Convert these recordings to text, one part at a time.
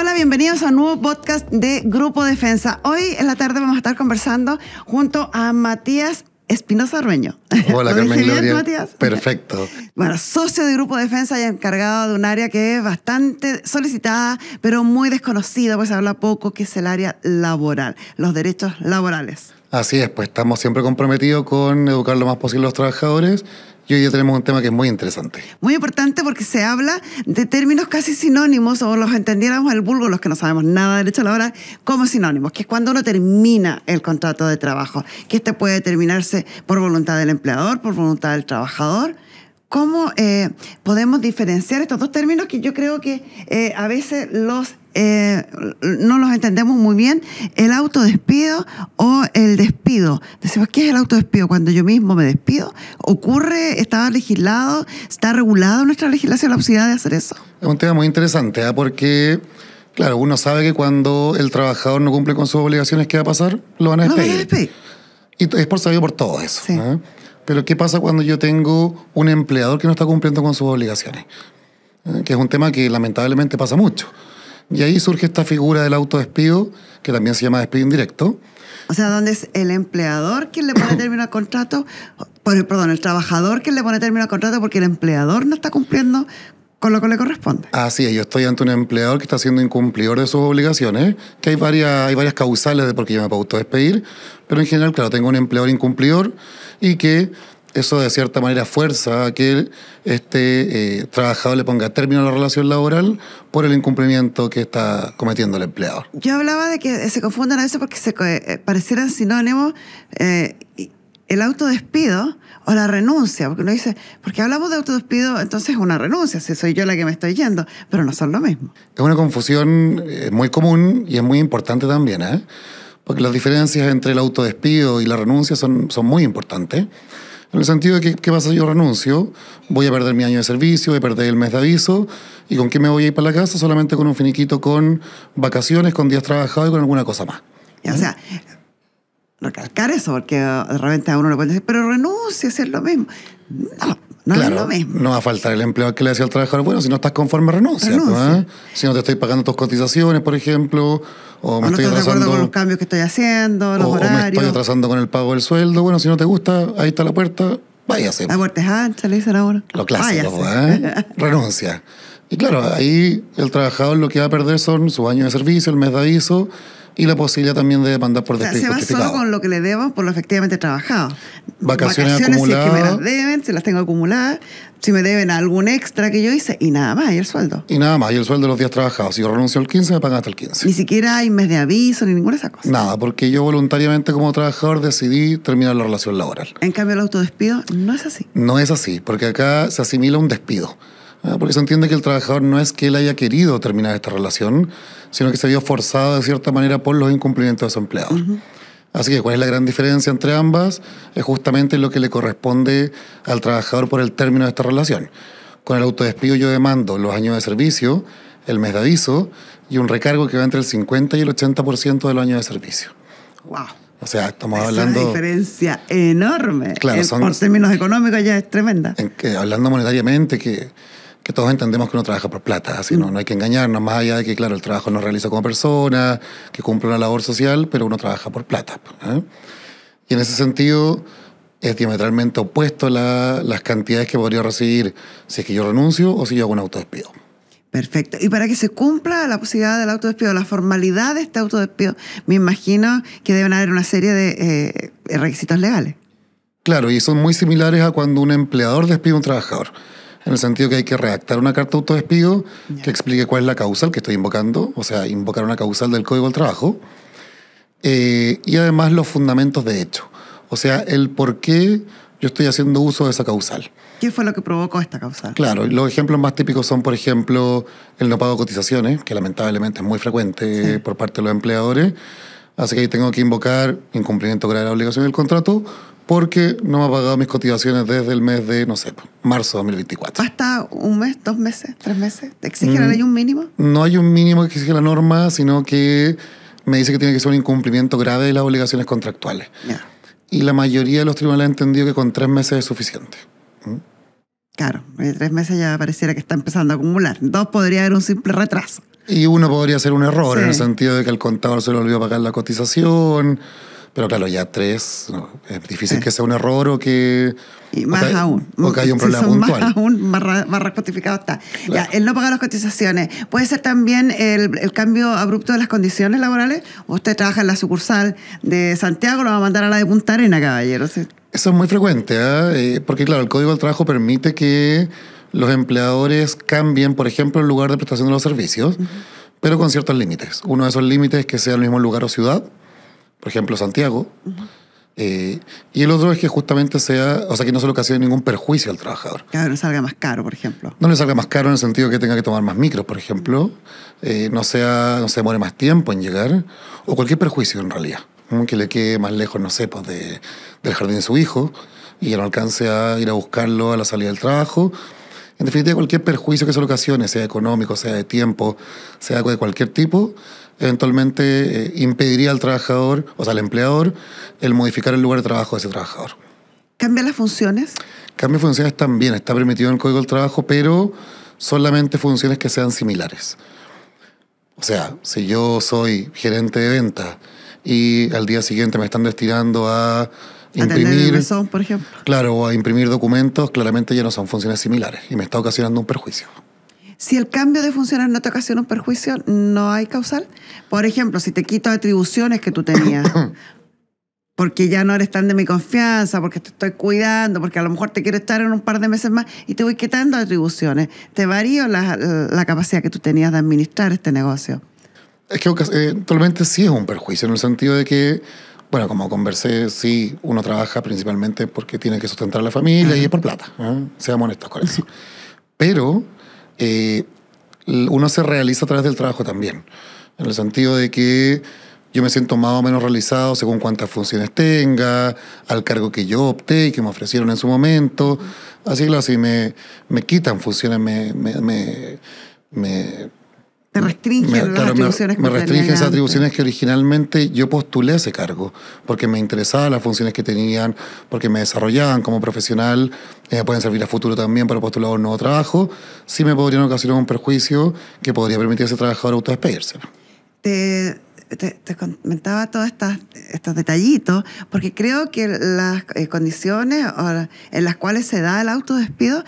Hola, bienvenidos a un nuevo podcast de Grupo Defensa. Hoy en la tarde vamos a estar conversando junto a Matías Espinosa Arrueño. Hola, Carmen Gloria. Matías? Perfecto. Bueno, socio de Grupo Defensa y encargado de un área que es bastante solicitada, pero muy desconocida, pues se habla poco, que es el área laboral, los derechos laborales. Así es, pues estamos siempre comprometidos con educar lo más posible a los trabajadores y hoy día tenemos un tema que es muy interesante. Muy importante porque se habla de términos casi sinónimos, o los entendiéramos el vulgo, los que no sabemos nada de derecho laboral, como sinónimos, que es cuando uno termina el contrato de trabajo, que este puede terminarse por voluntad del empleador, por voluntad del trabajador. ¿Cómo podemos diferenciar estos dos términos que yo creo que a veces no los entendemos muy bien? El autodespido o el despido. Decimos, ¿qué es el autodespido? Cuando yo mismo me despido. ¿Ocurre? ¿Está legislado? ¿Está regulado en nuestra legislación la posibilidad de hacer eso? Es un tema muy interesante, porque, claro, uno sabe que cuando el trabajador no cumple con sus obligaciones, ¿qué va a pasar? Lo van a despedir. Lo van a despedir. Y es por sabido por todo eso. Sí. Pero ¿qué pasa cuando yo tengo un empleador que no está cumpliendo con sus obligaciones? Que es un tema que lamentablemente pasa mucho. Y ahí surge esta figura del autodespido, que también se llama despido indirecto. O sea, donde es el empleador quien le pone término al contrato, el trabajador quien le pone término al contrato porque el empleador no está cumpliendo con lo que le corresponde. Así es, yo estoy ante un empleador que está siendo incumplidor de sus obligaciones, que hay varias causales de por qué yo me puedo autodespedir, pero en general, claro, tengo un empleador incumplidor y que eso de cierta manera fuerza a que este trabajador le ponga término a la relación laboral por el incumplimiento que está cometiendo el empleador. Yo hablaba de que se confunden a veces porque se parecieran sinónimos el autodespido o la renuncia, porque uno dice, porque hablamos de autodespido, entonces es una renuncia, si soy yo la que me estoy yendo, pero no son lo mismo. Es una confusión muy común y es muy importante también, porque las diferencias entre el autodespido y la renuncia son muy importantes. En el sentido de que, ¿qué pasa si yo renuncio? Voy a perder mi año de servicio, voy a perder el mes de aviso, ¿y con qué me voy a ir para la casa? Solamente con un finiquito, con vacaciones, con días trabajados y con alguna cosa más. O sea, recalcar eso, porque de repente a uno le puede decir, pero renuncia, si es lo mismo. No Claro, es lo mismo. no va a faltar el empleador que le decía al trabajador, bueno, si no estás conforme, renuncia. Si no te estoy pagando tus cotizaciones, por ejemplo, o me no estoy estás de atrasando acuerdo con los cambios que estoy haciendo, los horarios. O me estoy atrasando con el pago del sueldo, bueno, si no te gusta, ahí está la puerta, váyase. La puerta es ancha, le dicen a uno. Lo clásico, renuncia. Y claro, ahí el trabajador lo que va a perder son su año de servicio, el mes de aviso y la posibilidad también de demandar por despido justificado. Se va solo con lo que le debo por lo efectivamente trabajado. Vacaciones acumuladas. Si es que me las deben, si las tengo acumuladas, si me deben algún extra que yo hice, y nada más, y el sueldo. Y nada más, y el sueldo de los días trabajados. Si yo renuncio el 15, me pagan hasta el 15. Ni siquiera hay mes de aviso, ni ninguna de esas cosas. Nada, porque yo voluntariamente como trabajador decidí terminar la relación laboral. En cambio, el autodespido no es así. No es así, porque acá se asimila un despido. Porque se entiende que el trabajador no es que él haya querido terminar esta relación, sino que se vio forzado de cierta manera por los incumplimientos de su empleador. Así que, ¿cuál es la gran diferencia entre ambas? Es justamente lo que le corresponde al trabajador por el término de esta relación. Con el autodespido yo demando los años de servicio, el mes de aviso y un recargo que va entre el 50 y el 80% de los años de servicio. ¡Wow! O sea, estamos hablando... Es una diferencia enorme. Claro, por términos económicos ya es tremenda. Hablando monetariamente, que todos entendemos que uno trabaja por plata, así no hay que engañarnos, más allá de que, claro, el trabajo no realiza como persona, que cumple una labor social, pero uno trabaja por plata. Y en ese sentido es diametralmente opuesto las cantidades que podría recibir si es que yo renuncio o si yo hago un autodespido. Perfecto. Y para que se cumpla la posibilidad del autodespido, la formalidad de este autodespido, me imagino que deben haber una serie de requisitos legales. Claro, y son muy similares a cuando un empleador despide a un trabajador. En el sentido que hay que redactar una carta de autodespido que explique cuál es la causal que estoy invocando, o sea, invocar una causal del Código del Trabajo, y además los fundamentos de hecho, o sea, el por qué yo estoy haciendo uso de esa causal. ¿Qué fue lo que provocó esta causal? Claro, y los ejemplos más típicos son, por ejemplo, el no pago de cotizaciones, que lamentablemente es muy frecuente por parte de los empleadores, así que ahí tengo que invocar incumplimiento grave de la obligación del contrato, porque no me ha pagado mis cotizaciones desde el mes de, no sé, marzo de 2024. ¿Basta un mes, 2 meses, 3 meses? ¿Te exige la ley un mínimo? No hay un mínimo que exige la norma, sino que me dice que tiene que ser un incumplimiento grave de las obligaciones contractuales. Y la mayoría de los tribunales han entendido que con 3 meses es suficiente. Claro, 3 meses ya pareciera que está empezando a acumular. 2 podría haber un simple retraso. Y uno podría hacer un error Sí. en el sentido de que al contador se le olvidó pagar la cotización, pero claro, ya 3, no, es difícil Sí. que sea un error o que... Y más aún. O que haya un Si problema son puntual. más aún, más rectificado está. Claro. Ya, el no pagar las cotizaciones. ¿Puede ser también el cambio abrupto de las condiciones laborales? Usted trabaja en la sucursal de Santiago, lo va a mandar a la de Punta Arenas, caballero. ¿Sí? Eso es muy frecuente, porque claro, el Código del Trabajo permite que los empleadores cambien, por ejemplo, el lugar de prestación de los servicios, pero con ciertos límites. Uno de esos límites es que sea el mismo lugar o ciudad, por ejemplo, Santiago. Y el otro es que justamente sea, o sea, que no se le ocasione ningún perjuicio al trabajador. Que no salga más caro, por ejemplo. No le salga más caro en el sentido que tenga que tomar más micros, por ejemplo, no se demore más tiempo en llegar, o cualquier perjuicio en realidad, que le quede más lejos, no sé, pues del jardín de su hijo, y ya no alcance a ir a buscarlo a la salida del trabajo. En definitiva, cualquier perjuicio que se le ocasione, sea económico, sea de tiempo, sea de cualquier tipo, eventualmente impediría al trabajador, o sea, al empleador, el modificar el lugar de trabajo de ese trabajador. ¿Cambia las funciones? Cambio de funciones también está permitido en el Código del Trabajo, pero solamente funciones que sean similares. O sea, si yo soy gerente de ventas y al día siguiente me están destinando a Atender el imprimir, mesón, por ejemplo. claro, o a imprimir documentos, claramente ya no son funciones similares y me está ocasionando un perjuicio. Si el cambio de funciones no te ocasiona un perjuicio, ¿no hay causal? Por ejemplo, si te quito atribuciones que tú tenías, porque ya no eres tan de mi confianza, porque te estoy cuidando, porque a lo mejor te quiero estar en un par de meses más y te voy quitando atribuciones, te varío la capacidad que tú tenías de administrar este negocio. Es que actualmente sí es un perjuicio, en el sentido de que, bueno, como conversé, sí, uno trabaja principalmente porque tiene que sustentar a la familia y es por plata, seamos honestos con eso. Pero uno se realiza a través del trabajo también, en el sentido de que yo me siento más o menos realizado según cuántas funciones tenga, al cargo que yo opté y que me ofrecieron en su momento. Así que si me quitan funciones, Te restringen las atribuciones que me tenías restringen esas antes. atribuciones que originalmente yo postulé a ese cargo, porque me interesaban las funciones que tenían, porque me desarrollaban como profesional, pueden servir a futuro también para postular a un nuevo trabajo, sí me podrían ocasionar un perjuicio que podría permitir a ese trabajador autodespedirse. Te comentaba todos estos detallitos, porque creo que las condiciones en las cuales se da el autodespido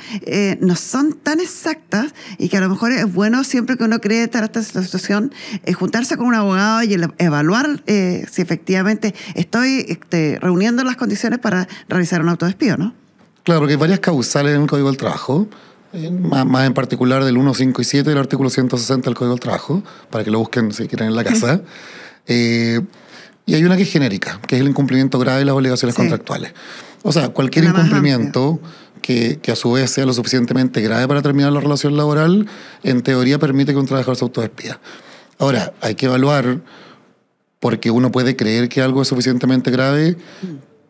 no son tan exactas y que a lo mejor es bueno siempre que uno cree estar esta situación, juntarse con un abogado y evaluar si efectivamente estoy reuniendo las condiciones para realizar un autodespido, ¿no? Claro, porque hay varias causales en el Código del Trabajo, más en particular del 1, 5 y 7 del artículo 160 del Código del Trabajo, para que lo busquen si quieren en la casa. Y hay una que es genérica, que es el incumplimiento grave de las obligaciones contractuales. O sea, cualquier incumplimiento que a su vez sea lo suficientemente grave para terminar la relación laboral, en teoría permite que un trabajador se autodespida. Ahora, hay que evaluar, porque uno puede creer que algo es suficientemente grave,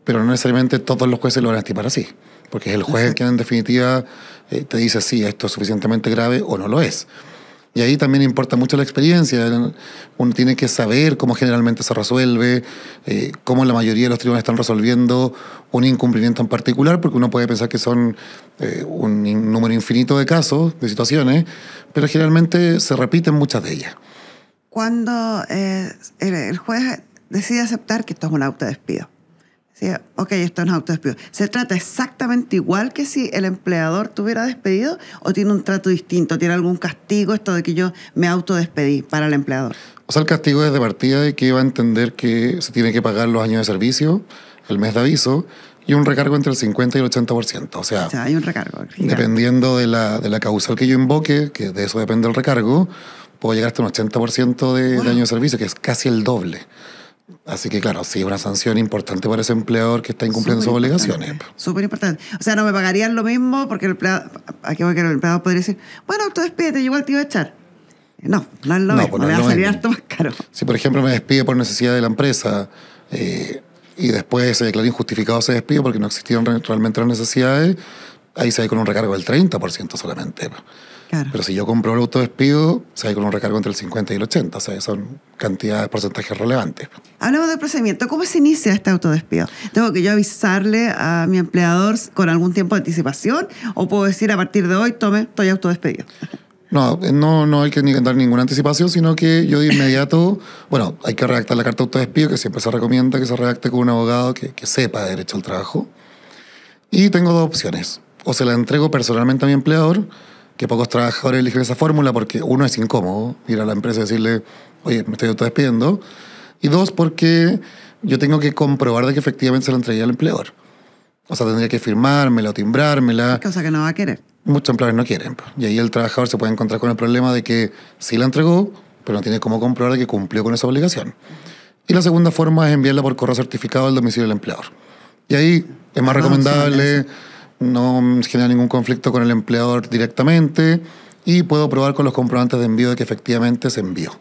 pero no necesariamente todos los jueces lo van a estimar así. Porque es el juez quien en definitiva te dice si esto es suficientemente grave o no lo es. Y ahí también importa mucho la experiencia. Uno tiene que saber cómo generalmente se resuelve, cómo la mayoría de los tribunales están resolviendo un incumplimiento en particular, porque uno puede pensar que son un número infinito de casos, de situaciones, pero generalmente se repiten muchas de ellas. Cuando el juez decide aceptar que esto es un autodespido, ¿sí? Ok, esto es un autodespido. ¿Se trata exactamente igual que si el empleador te hubiera despedido o tiene un trato distinto? ¿Tiene algún castigo esto de que yo me autodespedí para el empleador? O sea, el castigo es de partida de que va a entender que se tiene que pagar los años de servicio, el mes de aviso y un recargo entre el 50 y el 80%. O sea, hay un recargo. Dependiendo de la causal que yo invoque, que de eso depende el recargo, puedo llegar hasta un 80% de año de servicio, que es casi el doble. Así que, claro, sí, una sanción importante para ese empleador que está incumpliendo sus obligaciones. Súper importante. O sea, no me pagarían lo mismo porque el empleado, aquí voy que el empleado podría decir, bueno, autodespídete, igual te iba a echar. No es lo mismo, pues me va a salir harto más caro. Si, por ejemplo, me despide por necesidad de la empresa y después se declara injustificado ese despido porque no existieron realmente las necesidades, ahí se va con un recargo del 30% solamente. Claro. Pero si yo compro el autodespido, se va con un recargo entre el 50 y el 80%. O sea, son cantidades, porcentajes relevantes. Hablamos del procedimiento. ¿Cómo se inicia este autodespido? ¿Tengo que yo avisarle a mi empleador con algún tiempo de anticipación? ¿O puedo decir a partir de hoy, tome, estoy autodespedido? No hay que dar ninguna anticipación, sino que yo de inmediato, bueno, hay que redactar la carta de autodespido, que siempre se recomienda que se redacte con un abogado que sepa de derecho al trabajo. Y tengo dos opciones. O se la entrego personalmente a mi empleador, que pocos trabajadores eligen esa fórmula porque uno, es incómodo ir a la empresa y decirle, oye, me estoy autodespidiendo. Y dos, porque yo tengo que comprobar de que efectivamente se la entregué al empleador. O sea, tendría que firmármela o timbrármela. Cosa que no va a querer. Muchos empleadores no quieren. Y ahí el trabajador se puede encontrar con el problema de que sí la entregó, pero no tiene cómo comprobar de que cumplió con esa obligación. Y la segunda forma es enviarla por correo certificado al domicilio del empleador. Y ahí es más recomendable, no genera ningún conflicto con el empleador directamente y puedo probar con los comprobantes de envío de que efectivamente se envió.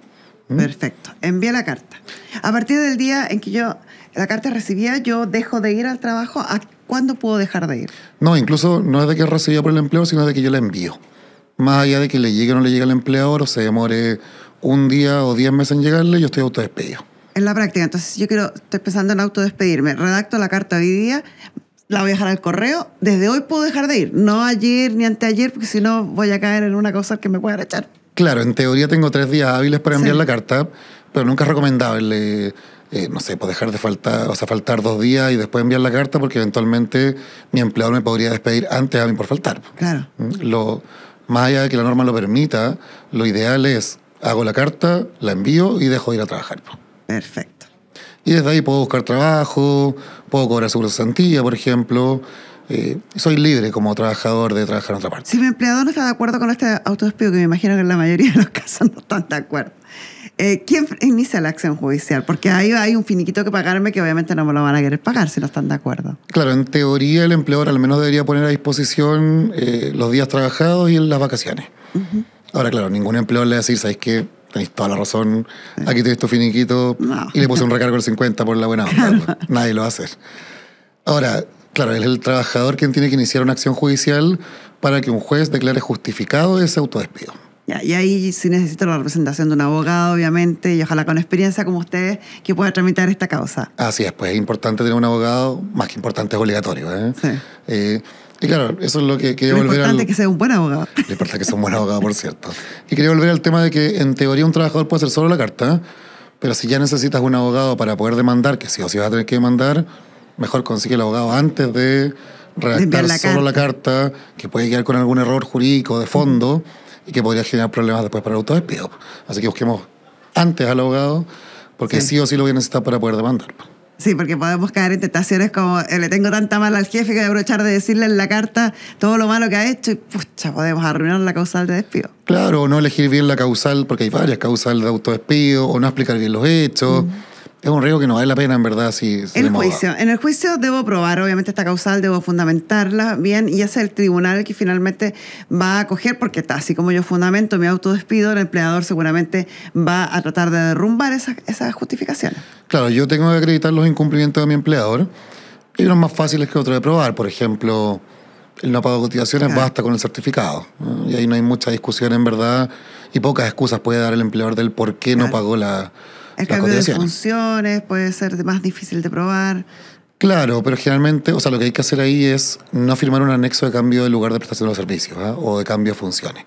Perfecto. Envía la carta. A partir del día en que yo la carta recibía, yo dejo de ir al trabajo. ¿A cuándo puedo dejar de ir? No, incluso no es de que es recibida por el empleador, sino de que yo la envío. Más allá de que le llegue o no le llegue al empleador, o se demore un día o 10 meses en llegarle, yo estoy autodespedido. En la práctica, entonces estoy pensando en autodespedirme. Redacto la carta hoy día, la voy a dejar al correo. Desde hoy puedo dejar de ir. No ayer ni anteayer, porque si no voy a caer en una cosa que me pueda echar. Claro, en teoría tengo 3 días hábiles para enviar la carta, pero nunca es recomendable, no sé, pues dejar de faltar, o sea, faltar 2 días y después enviar la carta, porque eventualmente mi empleador me podría despedir antes a mí por faltar. Claro. Más allá de que la norma lo permita, lo ideal es, hago la carta, la envío y dejo de ir a trabajar. Perfecto. Y desde ahí puedo buscar trabajo, puedo cobrar seguro de cesantía, por ejemplo. Soy libre como trabajador de trabajar en otra parte. Si mi empleador no está de acuerdo con este autodespido, que me imagino que en la mayoría de los casos no están de acuerdo, ¿quién inicia la acción judicial? Porque ahí hay un finiquito que pagarme que obviamente no me lo van a querer pagar si no están de acuerdo. Claro, en teoría el empleador al menos debería poner a disposición los días trabajados y las vacaciones. Uh-huh. Ahora, claro, ningún empleador le va a decir, ¿sabes qué? Tenéis toda la razón, aquí tienes tu finiquito, y le puse un recargo del 50 por la buena onda. Nadie lo va a hacer. Ahora, claro, es el trabajador quien tiene que iniciar una acción judicial para que un juez declare justificado ese autodespido. Ya, y ahí sí necesito la representación de un abogado, obviamente, y ojalá con experiencia como ustedes, que pueda tramitar esta causa. Así es, pues es importante tener un abogado, más que importante es obligatorio. Sí. Y claro, eso es lo que quería volver al... Lo importante es que sea un buen abogado. Lo importante es que sea un buen abogado, por cierto. Y quería volver al tema de que en teoría un trabajador puede hacer solo la carta, pero si ya necesitas un abogado para poder demandar, que sí o sí vas a tener que demandar, mejor consigue el abogado antes de redactar solo la carta, que puede quedar con algún error jurídico de fondo y que podría generar problemas después para el autodespido. Así que busquemos antes al abogado, porque sí o sí lo voy a necesitar para poder demandar. Sí, porque podemos caer en tentaciones como le tengo tanta mala al jefe que voy a aprovechar de decirle en la carta todo lo malo que ha hecho y pucha, podemos arruinar la causal de despido. Claro, o no elegir bien la causal, porque hay varias causales de autodespido, o no explicar bien los hechos. Es un riesgo que no vale la pena, en verdad. En el juicio debo probar, obviamente, esta causal, debo fundamentarla bien, y es el tribunal que finalmente va a acoger, porque así como yo fundamento mi autodespido, el empleador seguramente va a tratar de derrumbar esas justificaciones. Claro, yo tengo que acreditar los incumplimientos de mi empleador. Hay unos más fáciles que otros de probar. Por ejemplo, el no pago de cotizaciones basta con el certificado. Y ahí no hay mucha discusión, en verdad, y pocas excusas puede dar el empleador del por qué no pagó el cambio de funciones puede ser más difícil de probar. Claro, pero generalmente, o sea, lo que hay que hacer ahí es no firmar un anexo de cambio de lugar de prestación de los servicios o de cambio de funciones.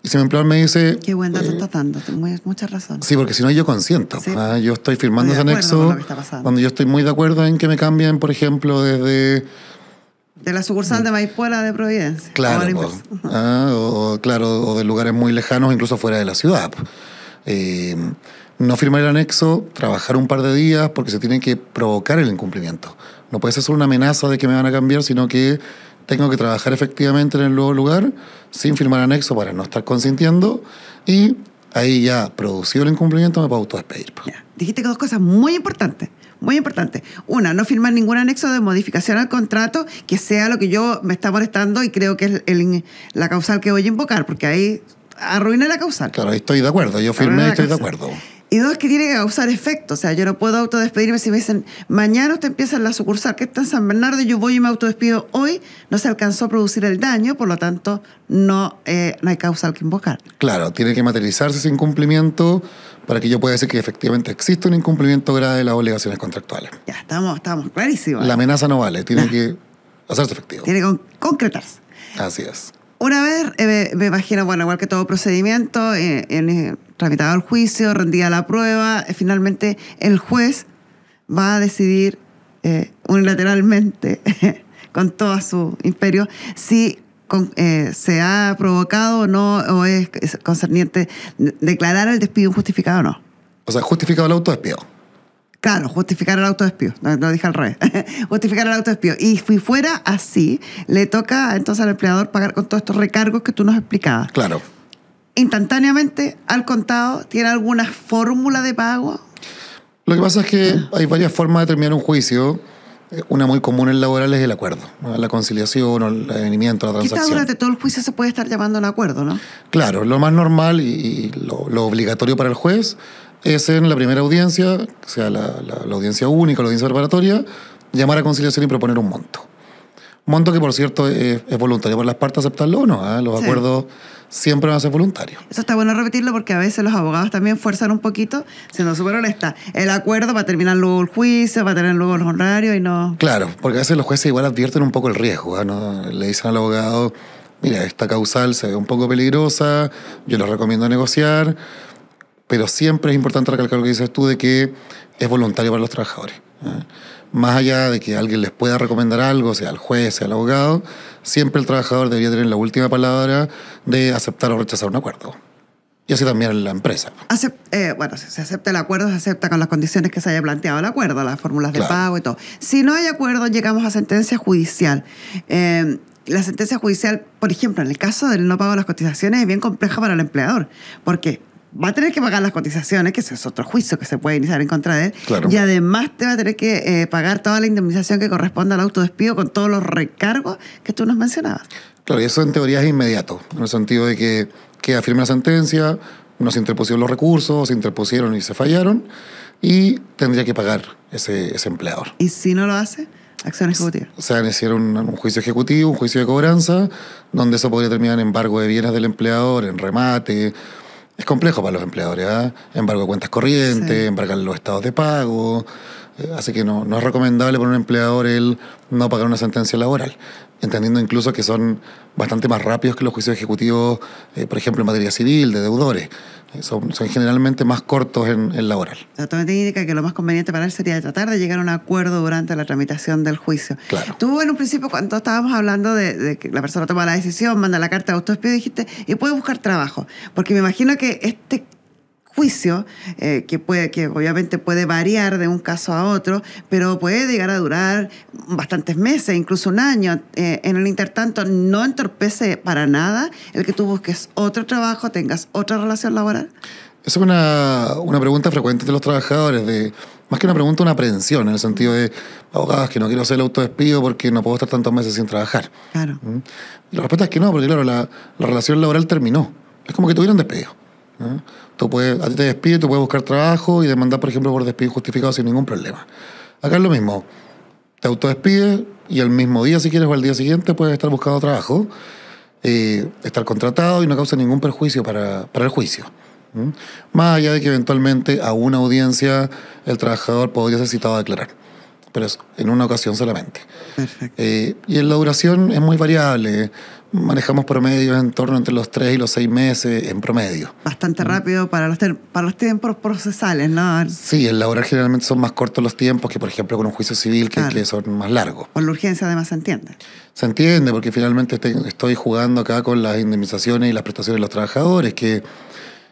Y si mi empleador me dice... Qué buen dato estás dando, mucha razón. Sí, porque si no yo consiento. Sí. Yo estoy firmando ese anexo cuando yo estoy muy de acuerdo en que me cambien, por ejemplo, desde... De la sucursal de Maipú a la de Providencia. Claro, o de lugares muy lejanos, incluso fuera de la ciudad. No firmar el anexo, trabajar un par de días porque se tiene que provocar el incumplimiento. No puede ser solo una amenaza de que me van a cambiar, sino que tengo que trabajar efectivamente en el nuevo lugar sin firmar anexo para no estar consintiendo y ahí ya producido el incumplimiento me puedo autodespedir. Ya. Dijiste que 2 cosas muy importantes. Muy importante. Una, no firmar ningún anexo de modificación al contrato que sea lo que yo me está molestando y creo que es la causal que voy a invocar, porque ahí arruina la causal. Claro, ahí estoy de acuerdo. Yo firmé y estoy de acuerdo. Y 2, que tiene que causar efecto. O sea, yo no puedo autodespedirme si me dicen, mañana usted empieza en la sucursal que está en San Bernardo y yo voy y me autodespido hoy. No se alcanzó a producir el daño, por lo tanto, no hay causal que invocar. Claro, tiene que materializarse ese incumplimiento para que yo pueda decir que efectivamente existe un incumplimiento grave de las obligaciones contractuales. Ya, estamos clarísimos. La amenaza no vale, tiene que hacerse efectivo. Tiene que concretarse. Así es. Una vez, me imagino, bueno, igual que todo procedimiento, tramitado el juicio, rendida la prueba, finalmente el juez va a decidir unilateralmente, con todo su imperio, si se ha provocado o no, o es concerniente declarar el despido injustificado o no. O sea, justificado el autodespido. Claro, justificar el autodespido. No, lo dije al revés. Justificar el autodespido. Y si fuera así, le toca entonces al empleador pagar con todos estos recargos que tú nos explicabas. Claro. Instantáneamente, al contado, ¿tiene alguna fórmula de pago? Lo que pasa es que hay varias formas de terminar un juicio. Una muy común en laboral es el acuerdo, ¿no? La conciliación o el avenimiento, la transacción. Quizás durante todo el juicio se puede estar llamando a un acuerdo, ¿no? Claro, lo más normal y lo obligatorio para el juez es en la primera audiencia, o sea, la audiencia única, la audiencia preparatoria, llamar a conciliación y proponer un monto. Monto que, por cierto, es voluntario para las partes aceptarlo o no. Los Sí. acuerdos siempre van a ser voluntarios. Eso está bueno repetirlo porque a veces los abogados también fuerzan un poquito, siendo súper honesta. El acuerdo va a terminar luego el juicio, va a tener luego los honorarios y no... Claro, porque a veces los jueces igual advierten un poco el riesgo, ¿no? Le dicen al abogado, mira, esta causal se ve un poco peligrosa, yo les recomiendo negociar, pero siempre es importante recalcar lo que dices tú de que es voluntario para los trabajadores. Más allá de que alguien les pueda recomendar algo, sea el juez, sea el abogado, siempre el trabajador debería tener la última palabra de aceptar o rechazar un acuerdo. Y así también en la empresa. Bueno, si se acepta el acuerdo, se acepta con las condiciones que se haya planteado el acuerdo, las fórmulas de Claro. pago y todo. Si no hay acuerdo, llegamos a sentencia judicial. La sentencia judicial, por ejemplo, en el caso del no pago de las cotizaciones, es bien compleja para el empleador, porque va a tener que pagar las cotizaciones, que ese es otro juicio que se puede iniciar en contra de él, Claro. y además te va a tener que pagar toda la indemnización que corresponde al autodespido con todos los recargos que tú nos mencionabas. Claro, y eso en teoría es inmediato, en el sentido de que queda firme la sentencia, no se interpusieron los recursos, se interpusieron y se fallaron, y tendría que pagar ese empleador. Y si no lo hace, acción ejecutiva. O sea, iniciar un juicio ejecutivo, un juicio de cobranza, donde eso podría terminar en embargo de bienes del empleador, en remate. Es complejo para los empleadores, ¿eh? Embargo de cuentas corrientes, Sí. embargar los estados de pago. Así que no es recomendable para un empleador el no pagar una sentencia laboral, entendiendo incluso que son bastante más rápidos que los juicios ejecutivos, por ejemplo, en materia civil, de deudores. Son generalmente más cortos en laboral. O sea, todo te indica que lo más conveniente para él sería tratar de llegar a un acuerdo durante la tramitación del juicio. Claro. Tú en un principio, cuando estábamos hablando de que la persona toma la decisión, manda la carta de autodespido, dijiste, y puede buscar trabajo. Porque me imagino que este juicio, que obviamente puede variar de un caso a otro, pero puede llegar a durar bastantes meses, incluso un año. En el intertanto, ¿no entorpece para nada el que tú busques otro trabajo, tengas otra relación laboral? Esa es una pregunta frecuente de los trabajadores, más que una pregunta, una aprehensión, en el sentido de, abogados, que no quiero hacer el autodespido porque no puedo estar tantos meses sin trabajar. Claro. Y la respuesta es que no, porque claro, la relación laboral terminó. Es como que tuvieron despido. A ti te despiden, tú puedes buscar trabajo y demandar, por ejemplo, por despido injustificado sin ningún problema. Acá es lo mismo. Te autodespides y el mismo día, si quieres, o al día siguiente, puedes estar buscando trabajo, estar contratado y no causa ningún perjuicio para el juicio. Más allá de que eventualmente a una audiencia el trabajador podría ser citado a declarar, pero es en una ocasión solamente. Perfecto. Y en la duración es muy variable. Manejamos promedios en torno entre los 3 y los 6 meses en promedio. Bastante rápido para los tiempos procesales, ¿no? Sí, en laboral generalmente son más cortos los tiempos que, por ejemplo, con un juicio civil que, Claro. que son más largos. Por la urgencia además se entiende. Se entiende porque finalmente estoy jugando acá con las indemnizaciones y las prestaciones de los trabajadores que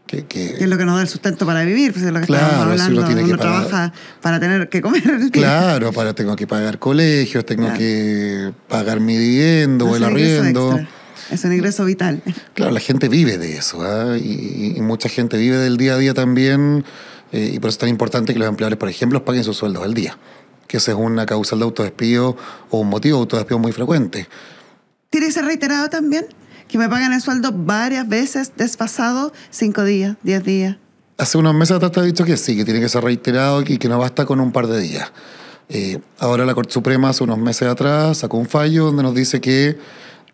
Que es lo que nos da el sustento para vivir, pues es lo que Claro, estábamos si hablando. uno tiene que pagar. Trabaja para tener que comer. Claro, tengo que pagar colegios, tengo Claro. que pagar mi dividendo o Es el un ingreso arriendo. extra. Es un ingreso vital. Claro, la gente vive de eso, ¿eh? Y mucha gente vive del día a día también, y por eso es tan importante que los empleadores, por ejemplo, paguen sus sueldos al día, que esa es una causal de autodespido o un motivo de autodespido muy frecuente. ¿Tiene que ser reiterado también? Que me pagan el sueldo varias veces desfasado, 5 días, 10 días. Hace unos meses atrás te he dicho que sí, que tiene que ser reiterado y que no basta con un par de días. Ahora la Corte Suprema hace unos meses atrás sacó un fallo donde nos dice que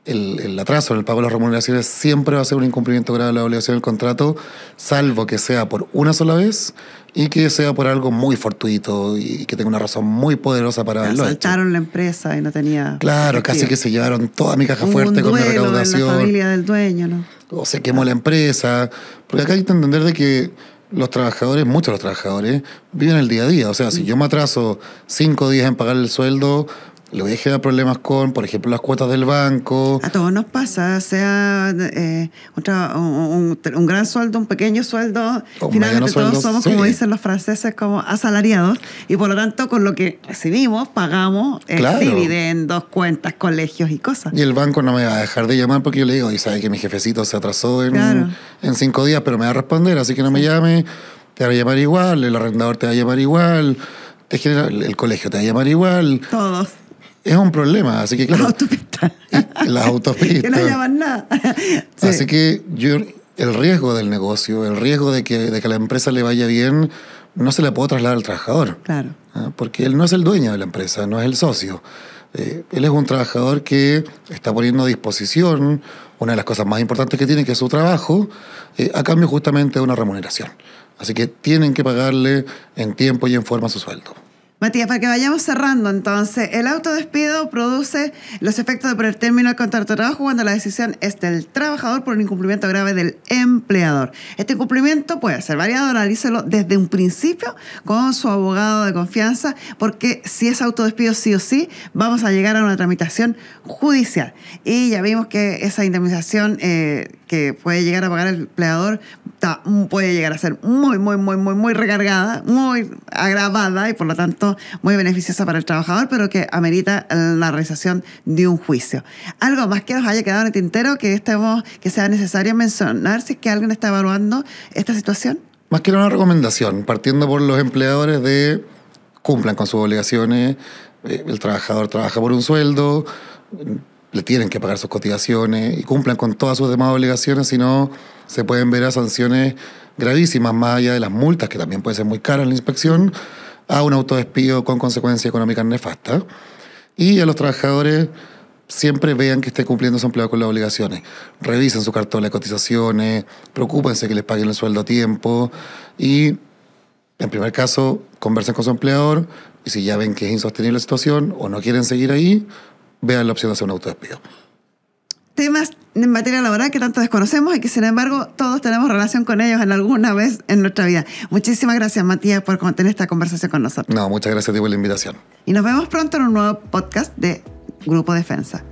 el atraso en el pago de las remuneraciones siempre va a ser un incumplimiento grave de la obligación del contrato, salvo que sea por una sola vez y que sea por algo muy fortuito y que tenga una razón muy poderosa para haberlo hecho. Asaltaron la empresa y no tenía... Claro, casi que se llevaron toda mi caja fuerte con mi recaudación. En la familia del dueño, ¿no? O se quemó la empresa. Porque acá hay que entender de que los trabajadores, muchos de los trabajadores, viven el día a día. O sea, si yo me atraso 5 días en pagar el sueldo, le voy a generar problemas con, por ejemplo, las cuotas del banco. A todos nos pasa, sea un gran sueldo, un pequeño sueldo. Finalmente todos somos, como dicen los franceses, como asalariados. Y por lo tanto, con lo que recibimos, pagamos dividendos, cuentas, colegios y cosas. Y el banco no me va a dejar de llamar porque yo le digo, y sabe que mi jefecito se atrasó en 5 días, pero me va a responder, así que no me llame, te va a llamar igual, el arrendador te va a llamar igual, el colegio te va a llamar igual. Todos. Es un problema, así que claro. Las autopistas. Que no llaman nada. Sí. Así que el riesgo del negocio, el riesgo de que a la empresa le vaya bien, no se le puede trasladar al trabajador. Claro. Porque él no es el dueño de la empresa, no es el socio. Él es un trabajador que está poniendo a disposición una de las cosas más importantes que tiene, que es su trabajo, a cambio justamente de una remuneración. Así que tienen que pagarle en tiempo y en forma su sueldo. Matías, para que vayamos cerrando, entonces, el autodespido produce los efectos de poner término al contrato de trabajo cuando la decisión es del trabajador por un incumplimiento grave del empleador. Este incumplimiento puede ser variado, analícelo desde un principio con su abogado de confianza, porque si es autodespido sí o sí, vamos a llegar a una tramitación judicial. Y ya vimos que esa indemnización que puede llegar a pagar el empleador puede llegar a ser muy recargada, muy agravada y por lo tanto muy beneficiosa para el trabajador, pero que amerita la realización de un juicio. ¿Algo más que nos haya quedado en el tintero que sea necesario mencionar si es que alguien está evaluando esta situación? Más que una recomendación, partiendo por los empleadores de cumplan con sus obligaciones, el trabajador trabaja por un sueldo, le tienen que pagar sus cotizaciones y cumplan con todas sus demás obligaciones, si no se pueden ver a sanciones gravísimas, más allá de las multas, que también pueden ser muy caras en la inspección, a un autodespido con consecuencias económicas nefastas. Y a los trabajadores siempre vean que esté cumpliendo su empleado con las obligaciones. Revisen su cartola de cotizaciones, preocúpense que les paguen el sueldo a tiempo y, en primer caso, conversen con su empleador y si ya ven que es insostenible la situación o no quieren seguir ahí, vean la opción de hacer un autodespido. Temas en materia laboral que tanto desconocemos y que, sin embargo, todos tenemos relación con ellos en alguna vez en nuestra vida. Muchísimas gracias, Matías, por tener esta conversación con nosotros. No, muchas gracias a ti por la invitación. Y nos vemos pronto en un nuevo podcast de Grupo Defensa.